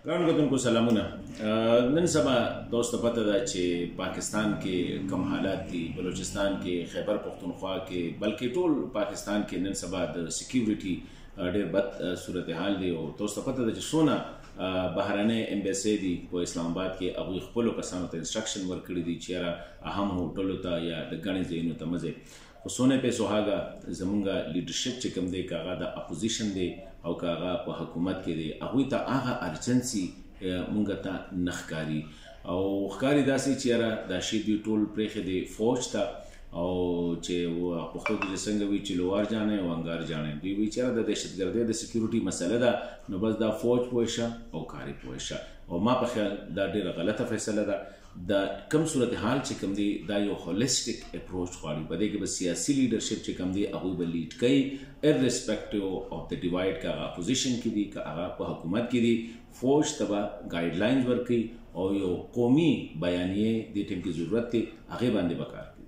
ګرانو کتونکو سلامونه. نن سبا تاسو ته پته ده چې پاکستان کې کوم حالات دي، بلوچستان کې، خیبر پختونخوا کې، بلکې ټول پاکستان کې نن سبا د سکیورټي ډېر بد صورتحال دی. او تاسو ته پته ده چې څونه بهرنۍ امبیسي دي په اسلام آباد کې هغوی خپلو کسانو ته انسټرکشن ورکړي دي چې یاره اهم هوټلو ته یا د ګڼې ځایونو ته مه ځئ. خو څونه په سوهاګه زمونږ لیډرشپ چې کوم دی که هغه د اپوزیشن دی او که هغه په حکومت کې دی، هغوی ته هغه ارجنسي مونږ ته نه ښکاري او ښکاري داسې چې یاره دا شی دوی ټول پرېښی دی فوج ته، او چې پښتو کې چې څنګه وي چې لوار جانے او انګار جانے، دوی وایي چې یاره د دهشتګردۍ د سکیورټي مسله ده، نو بس دا فوج پوه شه او کاري پوه شه. او ما په خیال دا ډېره غلطه فیصله ده. د کم صورتحال چې کوم دی دا یو هولیسټک اپروچ غواړي، په دې کې به سیاسي لیډرشپ چې کوم دی هغوی به لیډ کوي ارسپیکټیو اف د ډیوایډ، که هغه اپوزیشن کې دي که هغه په حکومت کې دي. فوج ته به ګایډ لاینز ورکوي او یو قومي بیانیې دې ټیم کې ضرورت دی هغې باندې به کار کوي.